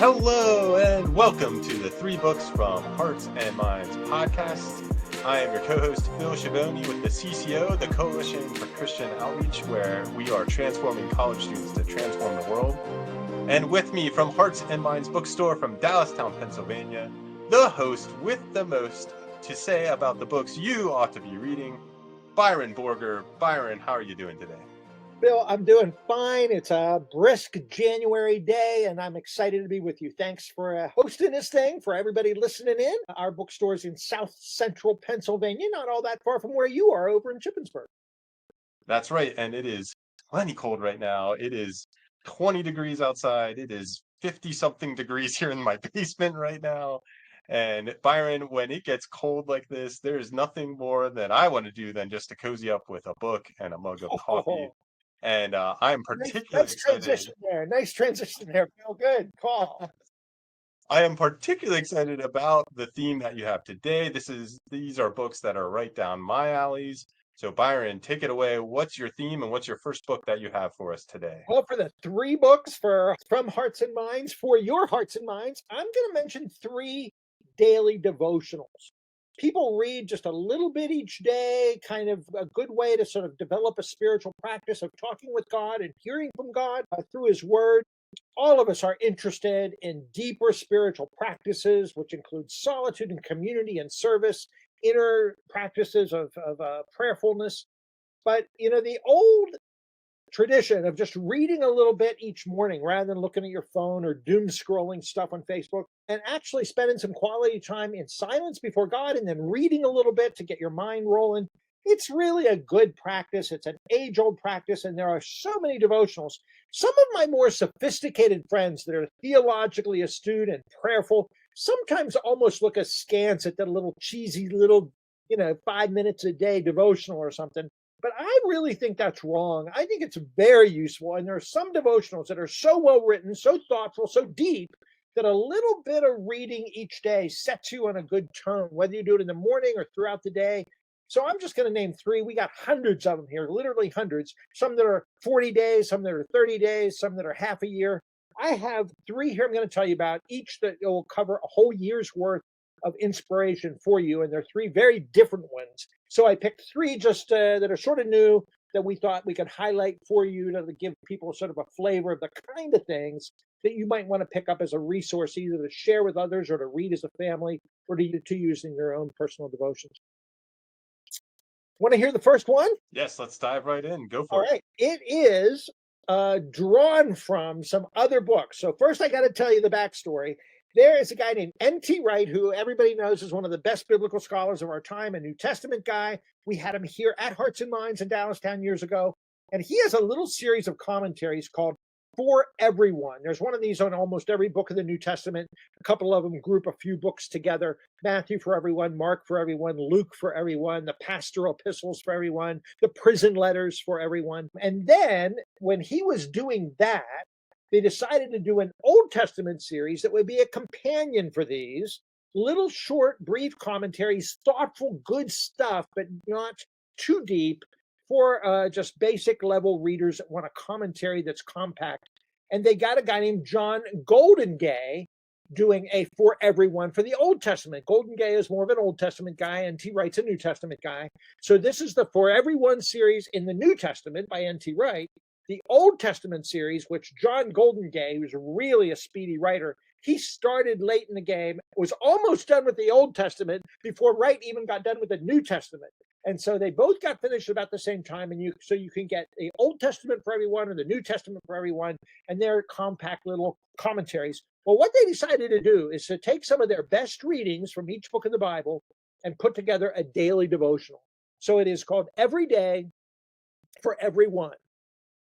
Hello and welcome to the Three Books from Hearts and Minds podcast. I am your co-host Phil Schiavone with the CCO, the Coalition for Christian Outreach, where we are transforming college students to transform the world. And with me from Hearts and Minds Bookstore from Dallastown, Pennsylvania, the host with the most to say about the books you ought to be reading, Byron Borger. Byron, how are you doing today? Bill, I'm doing fine. It's a brisk January day, and I'm excited to be with you. Thanks for hosting this thing for everybody listening in. Our bookstore's in South Central Pennsylvania, not all that far from where you are over in Shippensburg. That's right, and it is plenty cold right now. It is 20 degrees outside. It is 50-something degrees here in my basement right now. And Byron, when it gets cold like this, there's nothing more that I want to do than just to cozy up with a book and a mug of coffee. And I'm particularly excited. Nice transition there. Feel good. Call. I am particularly excited about the theme that you have today. These are books that are right down my alleys. So Byron, take it away. What's your theme and what's your first book that you have for us today? Well, for the three books from Hearts and Minds, for your Hearts and Minds, I'm going to mention three daily devotionals. People read just a little bit each day, kind of a good way to sort of develop a spiritual practice of talking with God and hearing from God through His Word. All of us are interested in deeper spiritual practices, which include solitude and community and service, inner practices of prayerfulness. But, the old tradition of just reading a little bit each morning rather than looking at your phone or doom scrolling stuff on Facebook, and actually spending some quality time in silence before God and then reading a little bit to get your mind rolling. It's really a good practice. It's an age-old practice, and there are so many devotionals. Some of my more sophisticated friends that are theologically astute and prayerful sometimes almost look askance at the little cheesy little, 5 minutes a day devotional or something. But I really think that's wrong. I think it's very useful. And there are some devotionals that are so well written, so thoughtful, so deep, that a little bit of reading each day sets you on a good tone, whether you do it in the morning or throughout the day. So I'm just going to name three. We got hundreds of them here, literally hundreds. Some that are 40 days, some that are 30 days, some that are half a year. I have three here I'm going to tell you about, each that will cover a whole year's worth of inspiration for you. And they're three very different ones. So I picked three just that are sort of new that we thought we could highlight for you to give people sort of a flavor of the kind of things that you might want to pick up as a resource, either to share with others or to read as a family or to use in your own personal devotions. Want to hear the first one? Yes, let's dive right in. Go for All it. Right. It is drawn from some other books. So first I got to tell you the backstory. There is a guy named N.T. Wright, who everybody knows is one of the best biblical scholars of our time, a New Testament guy. We had him here at Hearts and Minds in Dallastown years ago. And he has a little series of commentaries called For Everyone. There's one of these on almost every book of the New Testament. A couple of them group a few books together. Matthew for everyone, Mark for everyone, Luke for everyone, the pastoral epistles for everyone, the prison letters for everyone. And then when he was doing that, they decided to do an Old Testament series that would be a companion for these. Little short, brief commentaries, thoughtful, good stuff, but not too deep for just basic level readers that want a commentary that's compact. And they got a guy named John Goldingay doing a For Everyone for the Old Testament. Goldingay is more of an Old Testament guy, and N.T. Wright's a New Testament guy. So this is the For Everyone series in the New Testament by N.T. Wright. The Old Testament series, which John Goldingay, who's really a speedy writer, he started late in the game, was almost done with the Old Testament before Wright even got done with the New Testament. And so they both got finished about the same time. And you can get the Old Testament for everyone and the New Testament for everyone, and they're compact little commentaries. Well, what they decided to do is to take some of their best readings from each book of the Bible and put together a daily devotional. So it is called Every Day for Everyone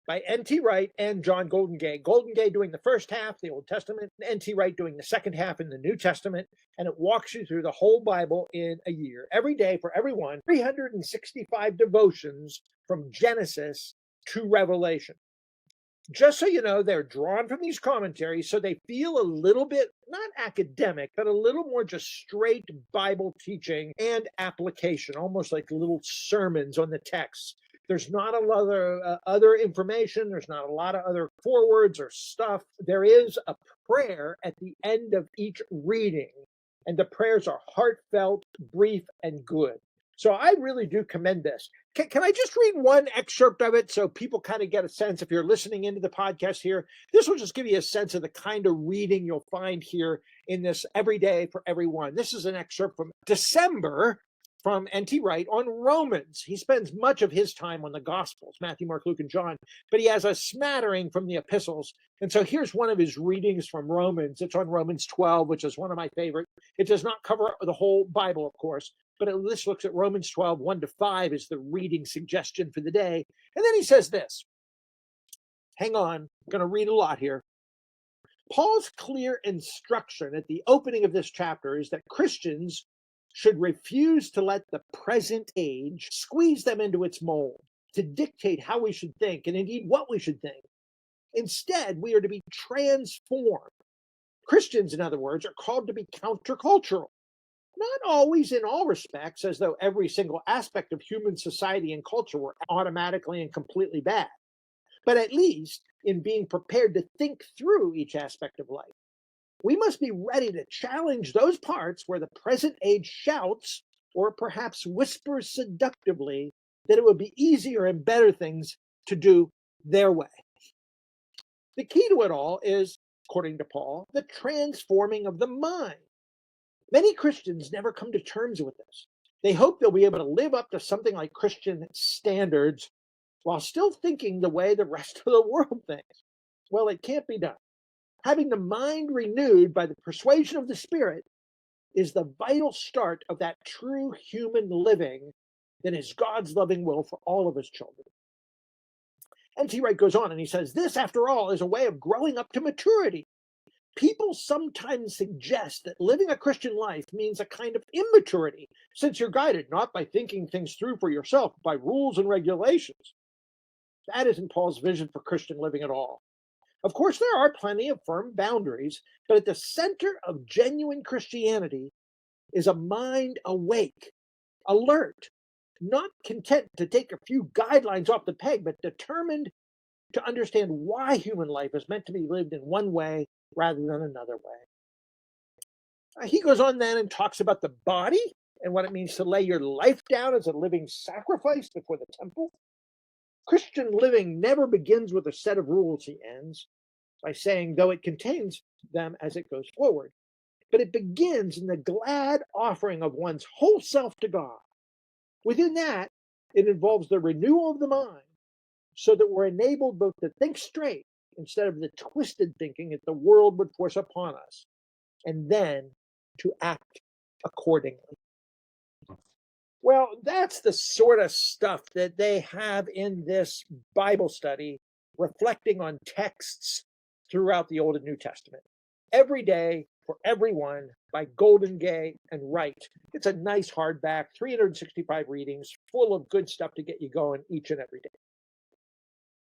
by N.T. Wright and John Goldingay. Goldingay doing the first half, the Old Testament, N.T. Wright doing the second half in the New Testament, and it walks you through the whole Bible in a year. Every day for everyone, 365 devotions from Genesis to Revelation. Just so you know, they're drawn from these commentaries, so they feel a little bit, not academic, but a little more just straight Bible teaching and application, almost like little sermons on the text. There's not a lot of other information. There's not a lot of other forewords or stuff. There is a prayer at the end of each reading. And the prayers are heartfelt, brief, and good. So I really do commend this. Can I just read one excerpt of it so people kind of get a sense, if you're listening into the podcast here, this will just give you a sense of the kind of reading you'll find here in this Every Day for Everyone. This is an excerpt from December from N.T. Wright on Romans. He spends much of his time on the Gospels, Matthew, Mark, Luke, and John, but he has a smattering from the epistles. And so here's one of his readings from Romans. It's on Romans 12, which is one of my favorite. It does not cover the whole Bible, of course, but this looks at Romans 12, 1-5 is the reading suggestion for the day. And then he says this. Hang on, I'm going to read a lot here. Paul's clear instruction at the opening of this chapter is that Christians should refuse to let the present age squeeze them into its mold, to dictate how we should think and indeed what we should think. Instead, we are to be transformed. Christians, in other words, are called to be countercultural. Not always in all respects, as though every single aspect of human society and culture were automatically and completely bad, but at least in being prepared to think through each aspect of life. We must be ready to challenge those parts where the present age shouts or perhaps whispers seductively that it would be easier and better things to do their way. The key to it all is, according to Paul, the transforming of the mind. Many Christians never come to terms with this. They hope they'll be able to live up to something like Christian standards while still thinking the way the rest of the world thinks. Well, it can't be done. Having the mind renewed by the persuasion of the Spirit is the vital start of that true human living that is God's loving will for all of his children. N.T. Wright goes on and he says, this, after all, is a way of growing up to maturity. People sometimes suggest that living a Christian life means a kind of immaturity, since you're guided not by thinking things through for yourself, but by rules and regulations. That isn't Paul's vision for Christian living at all. Of course, there are plenty of firm boundaries, but at the center of genuine Christianity is a mind awake, alert, not content to take a few guidelines off the peg, but determined to understand why human life is meant to be lived in one way rather than another way. He goes on then and talks about the body and what it means to lay your life down as a living sacrifice before the temple. Christian living never begins with a set of rules, he ends by saying, though it contains them as it goes forward. But it begins in the glad offering of one's whole self to God. Within that, it involves the renewal of the mind so that we're enabled both to think straight instead of the twisted thinking that the world would force upon us, and then to act accordingly. Well, that's the sort of stuff that they have in this Bible study, reflecting on texts throughout the Old and New Testament. Every Day for Everyone by Goldingay and Wright. It's a nice hardback, 365 readings, full of good stuff to get you going each and every day.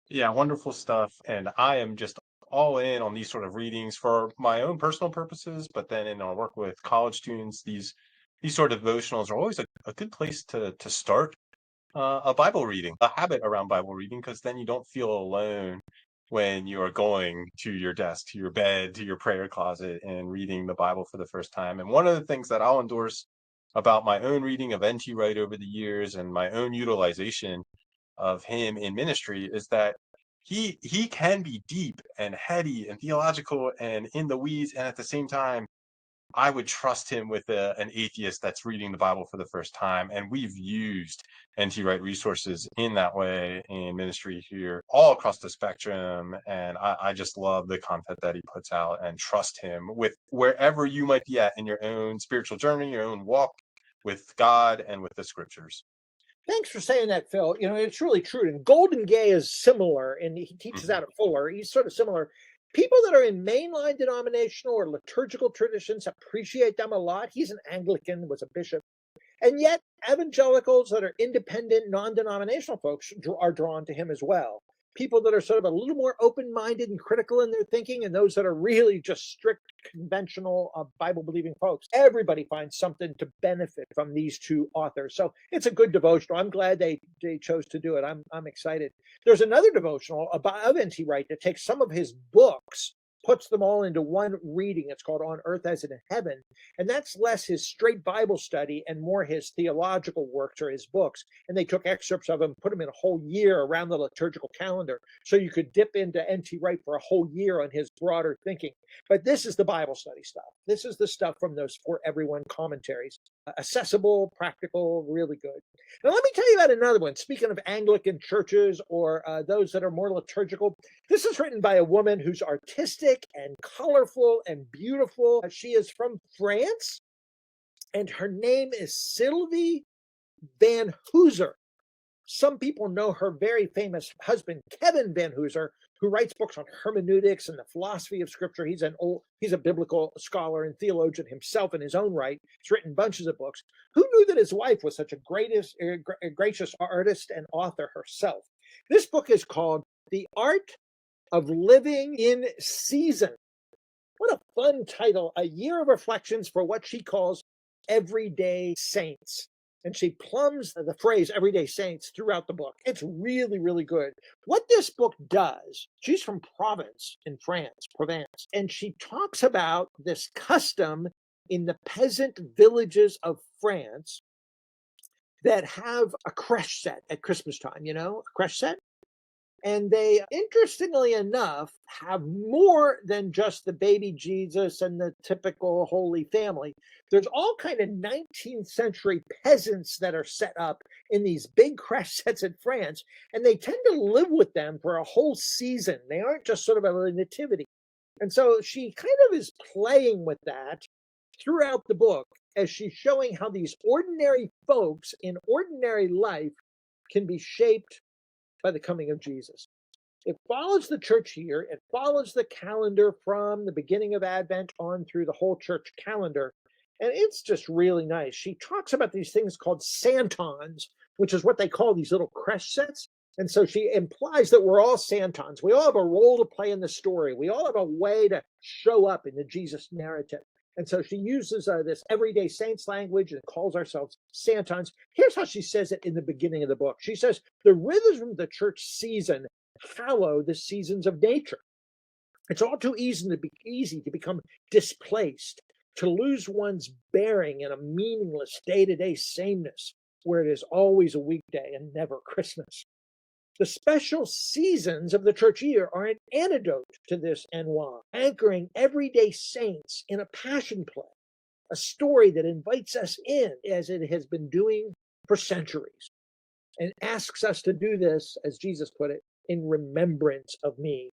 Yeah, wonderful stuff. And I am just all in on these sort of readings for my own personal purposes, but then in our work with college students, these sort of devotionals are always a good place to start a Bible reading, a habit around Bible reading, because then you don't feel alone when you are going to your desk, to your bed, to your prayer closet and reading the Bible for the first time. And one of the things that I'll endorse about my own reading of N.T. Wright over the years and my own utilization of him in ministry is that he can be deep and heady and theological and in the weeds, and at the same time I would trust him with an atheist that's reading the Bible for the first time. And we've used N.T. Wright resources in that way in ministry here all across the spectrum. And I just love the content that he puts out and trust him with wherever you might be at in your own spiritual journey, your own walk with God and with the scriptures. Thanks for saying that, Phil. You know, it's really true. And Goldingay is similar, and he teaches out at Fuller. He's sort of similar. People that are in mainline denominational or liturgical traditions appreciate them a lot. He's an Anglican, was a bishop. And yet evangelicals that are independent, non-denominational folks are drawn to him as well. People that are sort of a little more open-minded and critical in their thinking, and those that are really just strict, conventional, Bible-believing folks. Everybody finds something to benefit from these two authors. So it's a good devotional. I'm glad they chose to do it. I'm excited. There's another devotional of N.T. Wright that takes some of his books puts them all into one reading. It's called On Earth as in Heaven. And that's less his straight Bible study and more his theological works or his books. And they took excerpts of them, put them in a whole year around the liturgical calendar. So you could dip into N.T. Wright for a whole year on his broader thinking. But this is the Bible study stuff. This is the stuff from those For Everyone commentaries. Accessible, practical, really good. Now, let me tell you about another one. Speaking of Anglican churches or those that are more liturgical, this is written by a woman who's artistic and colorful and beautiful. She is from France, and her name is Sylvie Vanhoozer. Some people know her very famous husband, Kevin Vanhoozer, who writes books on hermeneutics and the philosophy of Scripture. He's a biblical scholar and theologian himself in his own right. He's written bunches of books. Who knew that his wife was such a gracious artist and author herself? This book is called The Art of Living in Season. What a fun title. A year of reflections for what she calls everyday saints. And she plumbs the phrase everyday saints throughout the book. It's really, really good. What this book does, she's from Provence in France, and she talks about this custom in the peasant villages of France that have a crèche set at Christmas time, a crèche set. And they, interestingly enough, have more than just the baby Jesus and the typical Holy Family. There's all kind of 19th century peasants that are set up in these big crèche sets in France, and they tend to live with them for a whole season. They aren't just sort of a nativity. And so she kind of is playing with that throughout the book as she's showing how these ordinary folks in ordinary life can be shaped by the coming of Jesus. It follows the church year. It follows the calendar from the beginning of Advent on through the whole church calendar. And it's just really nice. She talks about these things called santons, which is what they call these little crèche sets. And so she implies that we're all santons. We all have a role to play in the story. We all have a way to show up in the Jesus narrative. And so she uses this everyday saints language and calls ourselves santons. Here's how she says it in the beginning of the book. She says, the rhythms of the church season hallow the seasons of nature. It's all too easy to become displaced, to lose one's bearing in a meaningless day-to-day sameness where it is always a weekday and never Christmas. The special seasons of the church year are an antidote to this ennui, anchoring everyday saints in a passion play, a story that invites us in as it has been doing for centuries, and asks us to do this, as Jesus put it, in remembrance of me.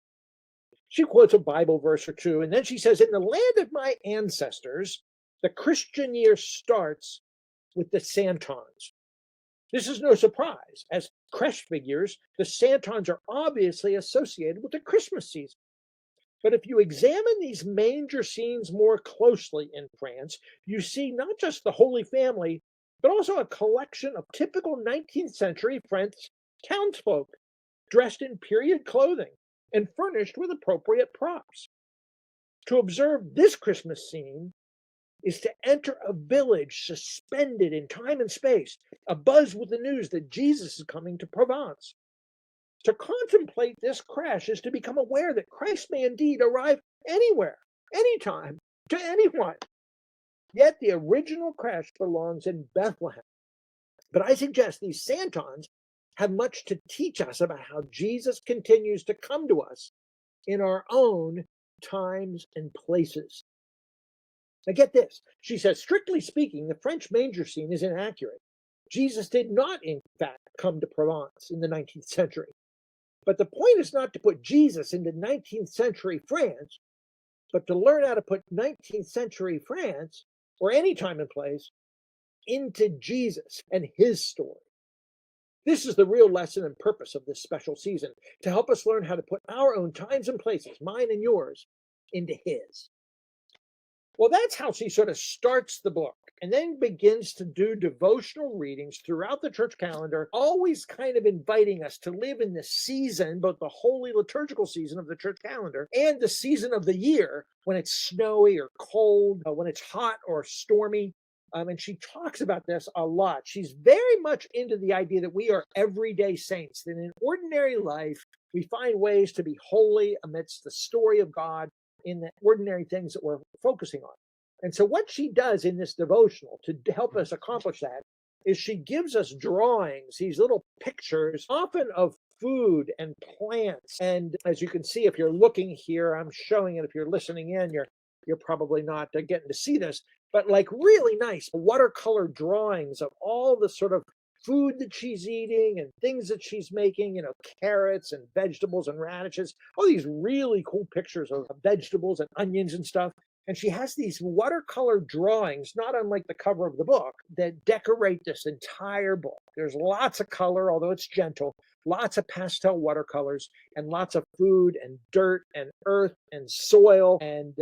She quotes a Bible verse or two, and then she says, in the land of my ancestors, the Christian year starts with the santons. This is no surprise. As crèche figures, the santons are obviously associated with the Christmas season. But if you examine these manger scenes more closely in France, you see not just the Holy Family, but also a collection of typical 19th century French townsfolk dressed in period clothing and furnished with appropriate props. To observe this Christmas scene is to enter a village suspended in time and space, abuzz with the news that Jesus is coming to Provence. To contemplate this crash is to become aware that Christ may indeed arrive anywhere, anytime, to anyone. Yet the original crash belongs in Bethlehem. But I suggest these santons have much to teach us about how Jesus continues to come to us in our own times and places. Now get this. She says, strictly speaking, the French manger scene is inaccurate. Jesus did not, in fact, come to Provence in the 19th century. But the point is not to put Jesus into 19th century France, but to learn how to put 19th century France, or any time and place, into Jesus and his story. This is the real lesson and purpose of this special season, to help us learn how to put our own times and places, mine and yours, into his. Well, that's how she sort of starts the book and then begins to do devotional readings throughout the church calendar, always kind of inviting us to live in the season, both the holy liturgical season of the church calendar and the season of the year when it's snowy or cold, when it's hot or stormy. And she talks about this a lot. She's very much into the idea that we are everyday saints, that in ordinary life, we find ways to be holy amidst the story of God in the ordinary things that we're focusing on. And so what she does in this devotional to help us accomplish that is she gives us drawings, these little pictures, often of food and plants. And as you can see, if you're looking here, I'm showing it. If you're listening in, you're probably not getting to see this, but like really nice watercolor drawings of all the sort of food that she's eating and things that she's making, carrots and vegetables and radishes, all these really cool pictures of vegetables and onions and stuff. And she has these watercolor drawings, not unlike the cover of the book, that decorate this entire book. There's lots of color, although it's gentle, lots of pastel watercolors, and lots of food and dirt and earth and soil and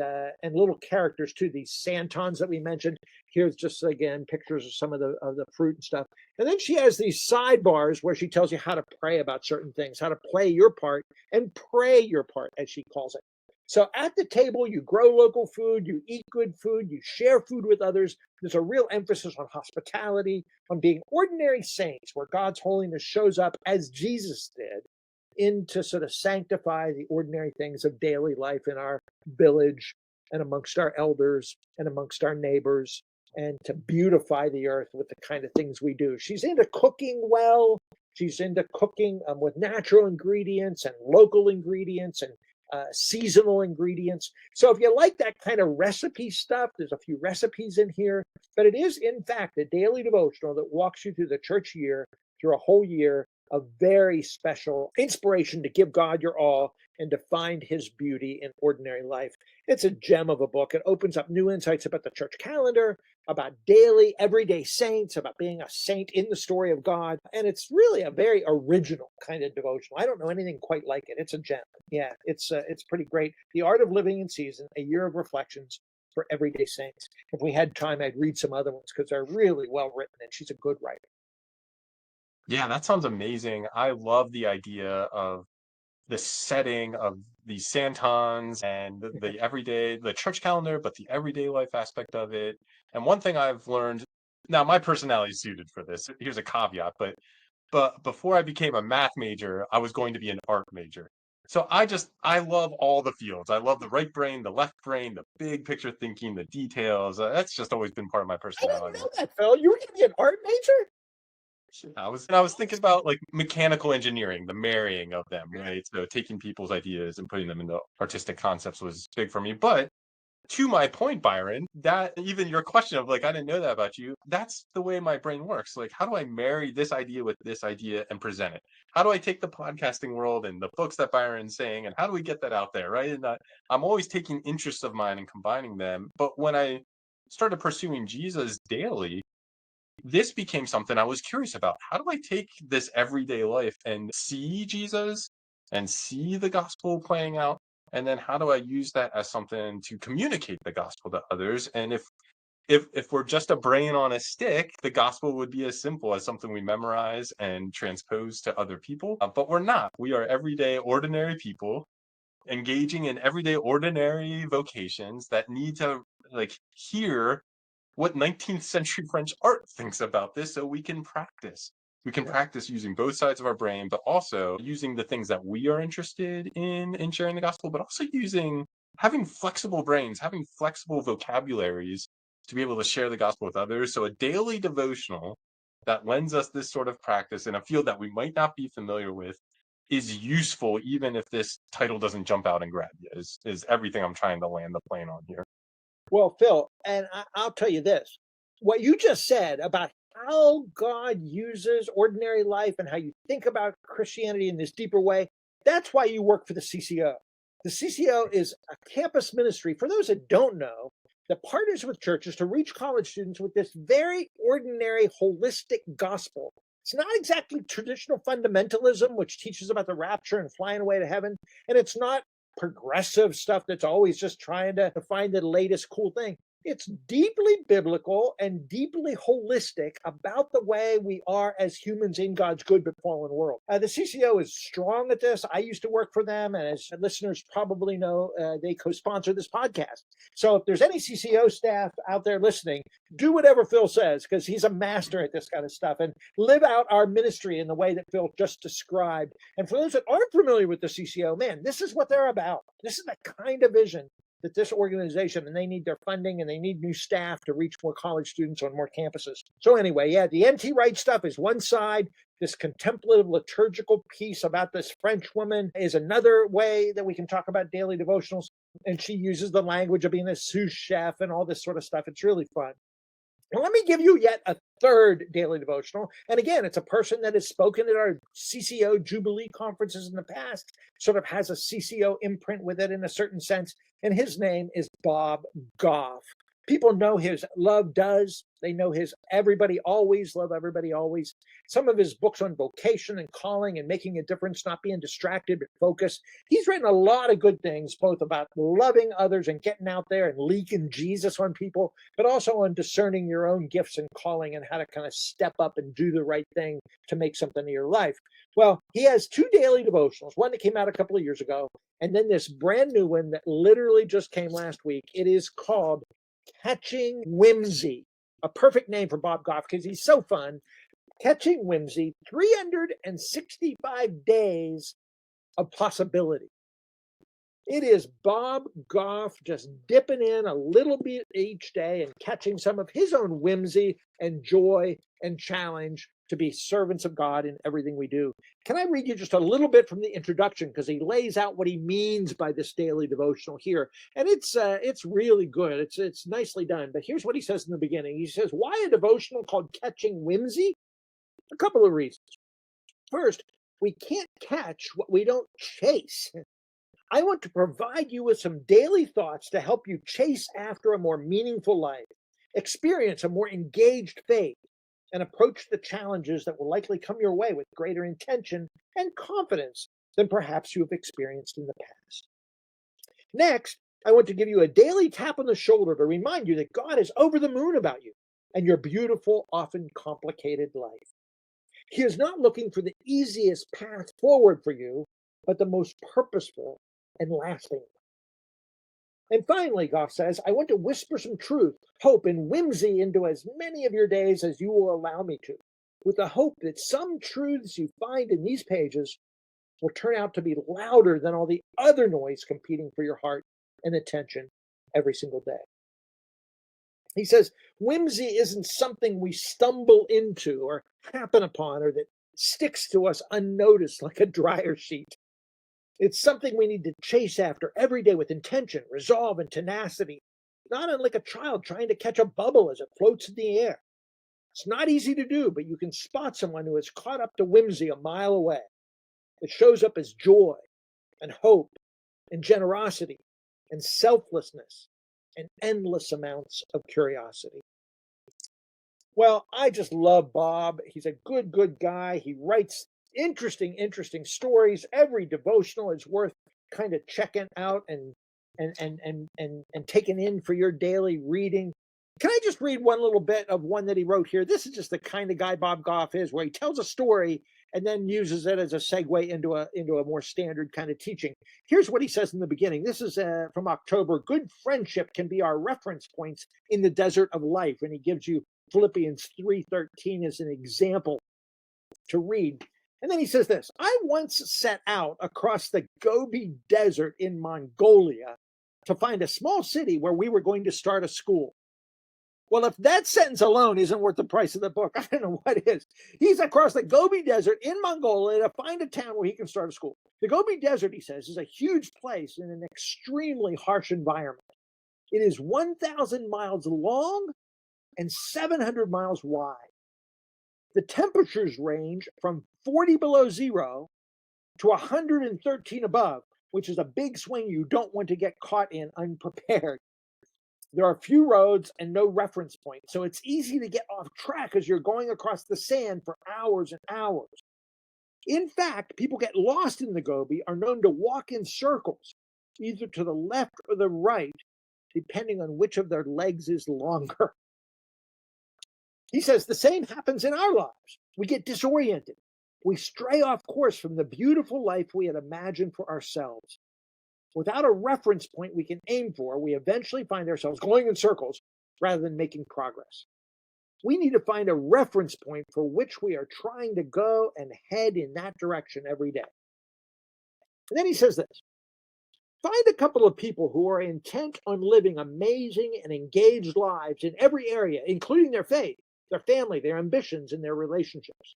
little characters too. These santons that we mentioned. Here's just again pictures of some of the fruit and stuff. And then she has these sidebars where she tells you how to pray about certain things, how to play your part and pray your part, as she calls it. So at the table, you grow local food, you eat good food, you share food with others. There's a real emphasis on hospitality, on being ordinary saints, where God's holiness shows up as Jesus did, in to sort of sanctify the ordinary things of daily life in our village and amongst our elders and amongst our neighbors, and to beautify the earth with the kind of things we do. She's into cooking well. She's into cooking with natural ingredients and local ingredients and seasonal ingredients. So if you like that kind of recipe stuff, there's a few recipes in here, but it is in fact a daily devotional that walks you through the church year, through a whole year of very special inspiration to give God your all and to find his beauty in ordinary life. It's a gem of a book. It opens up new insights about the church calendar, about daily, everyday saints, about being a saint in the story of God. And it's really a very original kind of devotional. I don't know anything quite like it. It's a gem. Yeah, it's pretty great. The Art of Living in Season, a year of reflections for everyday saints. If we had time, I'd read some other ones because they're really well written and she's a good writer. Yeah, that sounds amazing. I love the idea of the setting of these santons and the church calendar, but the everyday life aspect of it. And one thing I've learned, now my personality is suited for this. Here's a caveat, but before I became a math major, I was going to be an art major. So I love all the fields. I love the right brain, the left brain, the big picture thinking, the details. That's just always been part of my I personality. didn't know that, Phil. You were going to be an art major? I was thinking about like mechanical engineering, the marrying of them, right? So taking people's ideas and putting them into artistic concepts was big for me. But to my point, Byron, that even your question of like, I didn't know that about you, that's the way my brain works. Like, how do I marry this idea with this idea and present it? How do I take the podcasting world and the books that Byron's saying, and how do we get that out there, right? And I'm always taking interests of mine and combining them. But when I started pursuing Jesus daily, this became something I was curious about. How do I take this everyday life and see Jesus and see the gospel playing out? And then how do I use that as something to communicate the gospel to others? And if we're just a brain on a stick, the gospel would be as simple as something we memorize and transpose to other people. But we're not. We are everyday, ordinary people engaging in everyday, ordinary vocations that need to like hear what 19th century French art thinks about this so we can practice. We can practice using both sides of our brain, but also using the things that we are interested in sharing the gospel, but also having flexible brains, having flexible vocabularies to be able to share the gospel with others. So a daily devotional that lends us this sort of practice in a field that we might not be familiar with is useful, even if this title doesn't jump out and grab you, is everything I'm trying to land the plane on here. Well, Phil, and I'll tell you this, what you just said about how God uses ordinary life and how you think about Christianity in this deeper way, that's why you work for the CCO. The CCO is a campus ministry, for those that don't know, that partners with churches to reach college students with this very ordinary, holistic gospel. It's not exactly traditional fundamentalism, which teaches about the rapture and flying away to heaven, and it's not progressive stuff that's always just trying to find the latest cool thing. It's deeply biblical and deeply holistic about the way we are as humans in God's good but fallen world. The CCO is strong at this. I used to work for them, and as listeners probably know, they co-sponsor this podcast. So if there's any CCO staff out there listening, do whatever Phil says, because he's a master at this kind of stuff, and live out our ministry in the way that Phil just described. And for those that aren't familiar with the CCO, man, this is what they're about. This is the kind of vision that this organization, and they need their funding and they need new staff to reach more college students on more campuses. So anyway, yeah, the N.T. Wright stuff is one side. This contemplative liturgical piece about this French woman is another way that we can talk about daily devotionals. And she uses the language of being a sous chef and all this sort of stuff. It's really fun. Now, let me give you yet a third daily devotional. And again, it's a person that has spoken at our CCO Jubilee conferences in the past, sort of has a CCO imprint with it in a certain sense. And his name is Bob Goff. People know his Love Does. They know his Everybody Always, Love Everybody Always. Some of his books on vocation and calling and making a difference, not being distracted, but focused. He's written a lot of good things, both about loving others and getting out there and leaking Jesus on people, but also on discerning your own gifts and calling and how to kind of step up and do the right thing to make something of your life. Well, he has two daily devotionals, one that came out a couple of years ago, and then this brand new one that literally just came last week. It is called Catching Whimsy, a perfect name for Bob Goff because he's so fun. Catching Whimsy, 365 days of possibility. It is Bob Goff just dipping in a little bit each day and catching some of his own whimsy and joy and challenge to be servants of God in everything we do. Can I read you just a little bit from the introduction, because he lays out what he means by this daily devotional here, and it's really good. It's nicely done. But here's what he says in the beginning. He says, why a devotional called Catching Whimsy? A couple of reasons. First, we can't catch what we don't chase. I want to provide you with some daily thoughts to help you chase after a more meaningful life, experience a more engaged faith, and approach the challenges that will likely come your way with greater intention and confidence than perhaps you have experienced in the past. Next, I want to give you a daily tap on the shoulder to remind you that God is over the moon about you and your beautiful, often complicated life. He is not looking for the easiest path forward for you, but the most purposeful and lasting. And finally, Goff says, I want to whisper some truth, hope, and whimsy into as many of your days as you will allow me to, with the hope that some truths you find in these pages will turn out to be louder than all the other noise competing for your heart and attention every single day. He says, whimsy isn't something we stumble into or happen upon or that sticks to us unnoticed like a dryer sheet. It's something we need to chase after every day with intention, resolve, and tenacity, not unlike a child trying to catch a bubble as it floats in the air. It's not easy to do, but you can spot someone who is caught up to whimsy a mile away. It shows up as joy and hope and generosity and selflessness and endless amounts of curiosity. Well, I just love Bob. He's a good guy. He writes interesting stories. Every devotional is worth kind of checking out and taking in for your daily reading. Can I just read one little bit of one that he wrote here? This is just the kind of guy Bob Goff is, where he tells a story and then uses it as a segue into a more standard kind of teaching. Here's what he says in the beginning. This is from October. Good friendship can be our reference points in the desert of life. And he gives you Philippians 3:13 as an example to read. And then he says this, I once set out across the Gobi Desert in Mongolia to find a small city where we were going to start a school. Well, if that sentence alone isn't worth the price of the book, I don't know what is. He's across the Gobi Desert in Mongolia to find a town where he can start a school. The Gobi Desert, he says, is a huge place in an extremely harsh environment. It is 1,000 miles long and 700 miles wide. The temperatures range from 40 below zero to 113 above, which is a big swing you don't want to get caught in unprepared. There are few roads and no reference points, so it's easy to get off track as you're going across the sand for hours and hours. In fact, people get lost in the Gobi are known to walk in circles, either to the left or the right, depending on which of their legs is longer. He says the same happens in our lives. We get disoriented. We stray off course from the beautiful life we had imagined for ourselves. Without a reference point we can aim for, we eventually find ourselves going in circles rather than making progress. We need to find a reference point for which we are trying to go and head in that direction every day. And then he says this, Find a couple of people who are intent on living amazing and engaged lives in every area, including their faith, their family, their ambitions, and their relationships.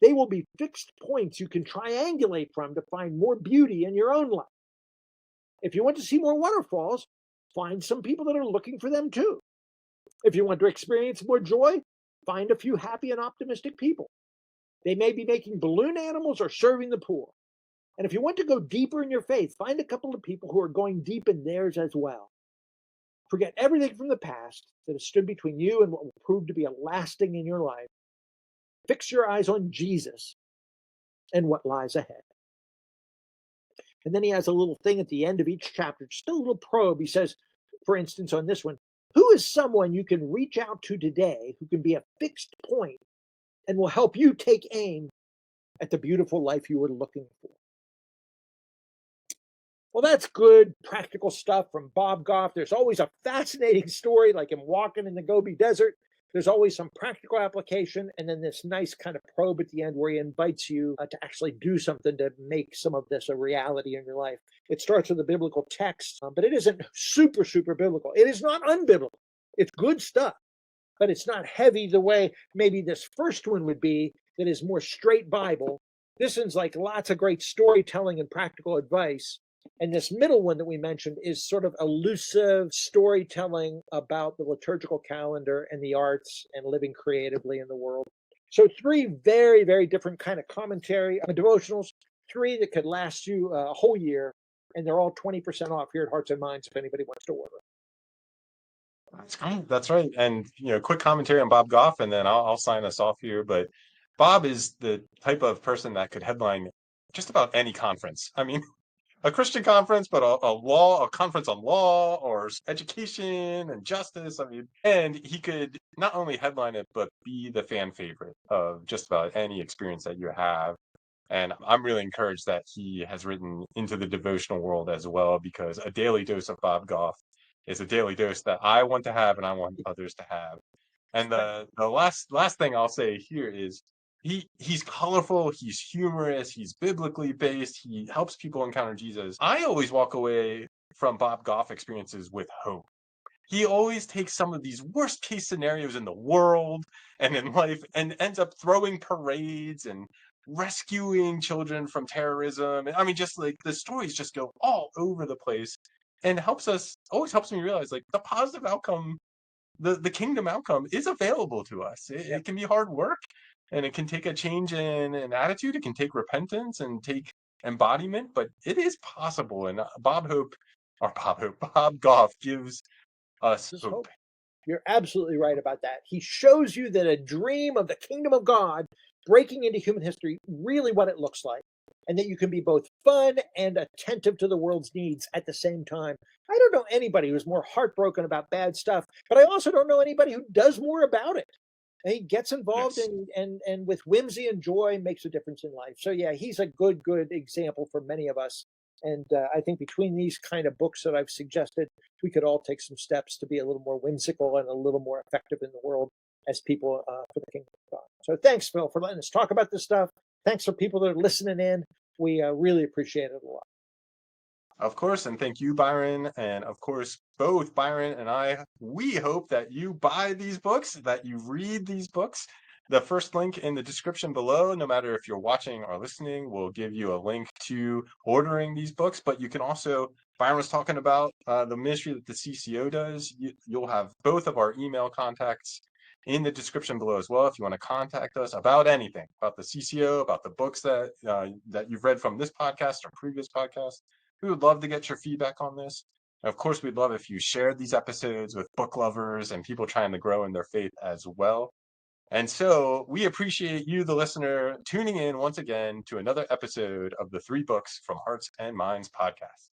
They will be fixed points you can triangulate from to find more beauty in your own life. If you want to see more waterfalls, find some people that are looking for them too. If you want to experience more joy, find a few happy and optimistic people. They may be making balloon animals or serving the poor. And if you want to go deeper in your faith, find a couple of people who are going deep in theirs as well. Forget everything from the past that has stood between you and what will prove to be a lasting in your life. Fix your eyes on Jesus and what lies ahead. And then he has a little thing at the end of each chapter, just a little probe. He says, for instance, on this one, who is someone you can reach out to today who can be a fixed point and will help you take aim at the beautiful life you were looking for? Well, that's good, practical stuff from Bob Goff. There's always a fascinating story, like him walking in the Gobi Desert. There's always some practical application, and then this nice kind of probe at the end where he invites you to actually do something to make some of this a reality in your life. It starts with a biblical text, but it isn't super, super biblical. It is not unbiblical. It's good stuff, but it's not heavy the way maybe this first one would be, that is more straight Bible. This one's like lots of great storytelling and practical advice. And this middle one that we mentioned is sort of elusive storytelling about the liturgical calendar and the arts and living creatively in the world. So three very, very different kind of commentary devotionals, three that could last you a whole year. And they're all 20% off here at Hearts and Minds if anybody wants to order. That's great. That's right. And quick commentary on Bob Goff, and then I'll sign us off here. But Bob is the type of person that could headline just about any conference. I mean, a Christian conference, but a conference on law or education and justice. I mean, and he could not only headline it, but be the fan favorite of just about any experience that you have. And I'm really encouraged that he has written into the devotional world as well, because a daily dose of Bob Goff is a daily dose that I want to have and I want others to have. And the last thing I'll say here is he's colorful, he's humorous, he's biblically based, he helps people encounter Jesus. I always walk away from Bob Goff experiences with hope. He always takes some of these worst case scenarios in the world and in life and ends up throwing parades and rescuing children from terrorism. I mean, just like the stories just go all over the place, and always helps me realize like the positive outcome, the kingdom outcome is available to us. It can be hard work, and it can take a change in an attitude. It can take repentance and take embodiment, but it is possible. And Bob Goff gives us This is hope. hope. You're absolutely right about that. He shows you that a dream of the kingdom of God breaking into human history, really what it looks like, and that you can be both fun and attentive to the world's needs at the same time. I don't know anybody who's more heartbroken about bad stuff, but I also don't know anybody who does more about it. And he gets involved Yes. and with whimsy and joy makes a difference in life. So yeah, he's a good example for many of us. And I think between these kind of books that I've suggested, we could all take some steps to be a little more whimsical and a little more effective in the world as people for the kingdom of God. So thanks, Phil, for letting us talk about this stuff. Thanks for people that are listening in. We really appreciate it a lot. Of course, and thank you, Byron. And of course, both Byron and I, we hope that you buy these books, that you read these books. The first link in the description below, no matter if you're watching or listening, will give you a link to ordering these books. But you can also, Byron was talking about the ministry that the CCO does. You'll have both of our email contacts in the description below as well if you want to contact us about anything, about the CCO, about the books that you've read from this podcast or previous podcasts. We would love to get your feedback on this. And of course, we'd love if you shared these episodes with book lovers and people trying to grow in their faith as well. And so we appreciate you, the listener, tuning in once again to another episode of the Three Books from Hearts and Minds podcast.